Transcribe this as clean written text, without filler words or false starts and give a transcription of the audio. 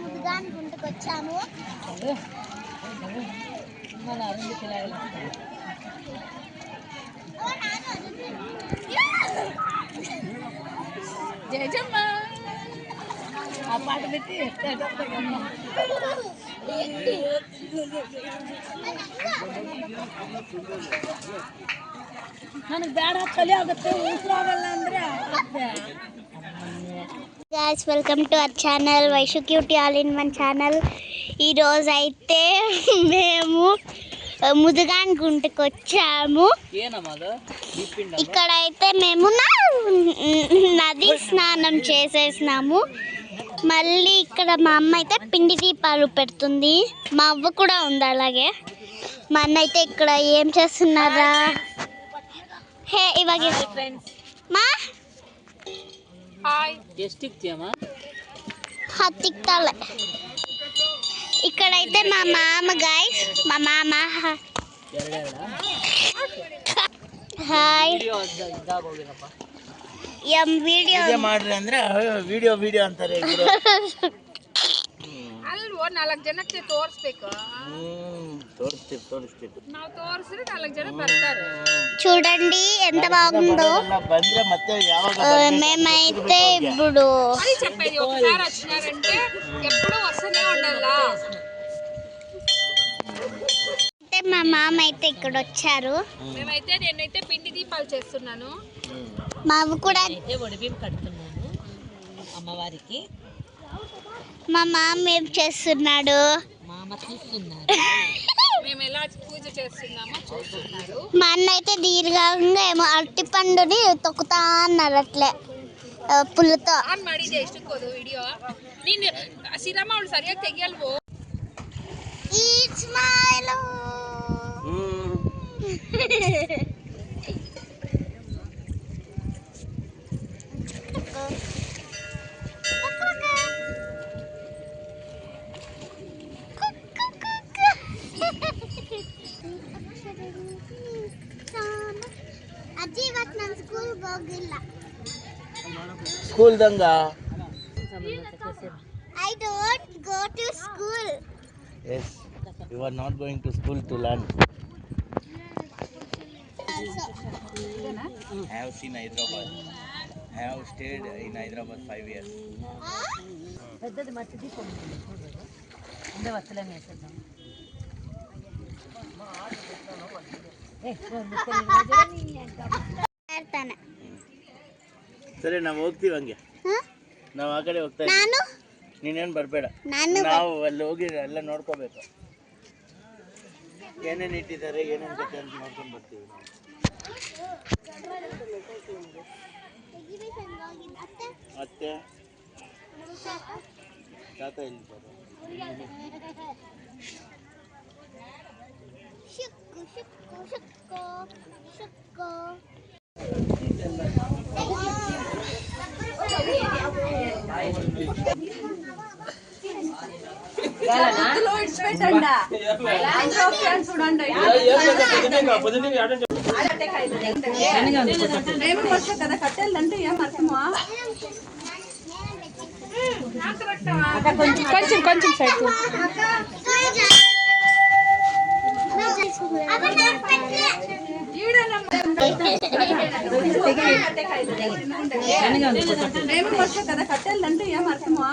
ముదుగాని గుంటకు వచ్చాము. జయజమ్మ ఆ పాట పెట్టి ನನಗೆ ಬೇಡ ಚಳಿ ಆಗುತ್ತೆ ಉಸಿರಾಗಲ್ಲ ಅಂದ್ರೆ guys welcome to our channel Vaishu cutie all in one channel. ఈరోజు అయితే మేము ముదుగాని గుంటకు వచ్చాము. ఇక్కడైతే మేము నది స్నానం చేసేసినాము. మళ్ళీ ఇక్కడ మా అమ్మ అయితే పిండి దీపాలు పెడుతుంది. మా అవ్వ కూడా ఉంది అలాగే. మా అన్న అయితే ఇక్కడ ఏం చేస్తున్నారా? హే ఇవాగ మా హత్తిక్తాలే. ఇక్కడైతే మా మామ గైస్, మా మామ హాయ్ ಎಂ ವಿಡಿಯೋ ಮಾಡ್ರಿ ಅಂದ್ರೆ ವಿಡಿಯೋ ವಿಡಿಯೋ ಅಂತಾರೆ. ಅಲ್ವೋ 4 ಜನಕ್ಕೆ ತೋರಿಸ್ಬೇಕು. ತೋರಿಸ್ತೀವಿ ನಾವು ತೋರಿಸಿದ್ರೆ 4 ಜನ ಬರ್ತಾರೆ. చూడండి ఎంత బాగుందో. ಬಂದ್ರೆ ಮತ್ತೆ ಯಾವಾಗ మేమైతే ఇప్పుడు అది చెప్పేది ఒకసారి వచ్చినారంటే ఎప్పుడూ వస్తూనే ఉండాల. అయితే మా మామ అయితే ఇక్కడ వచ్చారు. నేనైతే పిండి దీపాలు చేస్తున్నాను. మా అవ్వ కూడా ఒడిబియ్యం కడుతున్నాను అమ్మవారికి. మా మామ ఏం చేస్తున్నాడు? మామ చూస్తున్నారు మేము ఎలా పూజ చేస్తున్నామో చూస్తున్నారు. మా అన్న అయితే దీర్ఘంగా ఏమో అరటి పండుని తొక్కుతా అన్నారు అట్లే పుల్లతో. ಆನ್ ಮಾಡಿದೆ ಎಷ್ಟಕ್ಕೋದು ವಿಡಿಯೋ ನೀನು ಸಿರಮ್ಮ ಅವಳು ಸರಿಯಾಗಿ ತೆಗಿಯಲ್ವೋ. It's my love. ಅಜ್ಜಿ ಇವತ್ತು ನಾನು ಸ್ಕೂಲ್ಗೆ ಹೋಗಿಲ್ಲ. ಸ್ಕೂಲ್ ದಂಗ I don't go to school. Yes, you are not going to school to learn. I have seen Hyderabad. I have stayed in Hyderabad 5 years. పెద్దది మట్టిది ఉండే వస్తలే వేసేద్దాం. ಸರಿ ನಾವು ಹೋಗ್ತೀವಿ ಹಂಗೆ. ನಾವು ಆ ಕಡೆ ಹೋಗ್ತಾ ನಾನು ಇದ್ದೀವಿ. ನೀನೇನು ಬರಬೇಡ. ನಾವು ಅಲ್ಲಿ ಹೋಗಿ ಎಲ್ಲ ನೋಡ್ಕೋಬೇಕು. ಏನೇನು ಇಟ್ಟಿದ್ದಾರೆ ಏನೇನು ಕತೆ ಅಂತ ನೋಡ್ಕೊಂಡು ಬರ್ತೀವಿ. ಮತ್ತೆ ತಾತ ಎಲ್ಲಿದ್ದಾರೆ? ಶುಕ್ಕು ಶುಕ್ಕು ಶುಕ್ಕು ಶುಕ್ಕು కదా కట్టెలంటే ఏం అర్థమా? కొంచెం కొంచెం సైడ్ కదా కట్టెలంటే ఏం అర్థమా?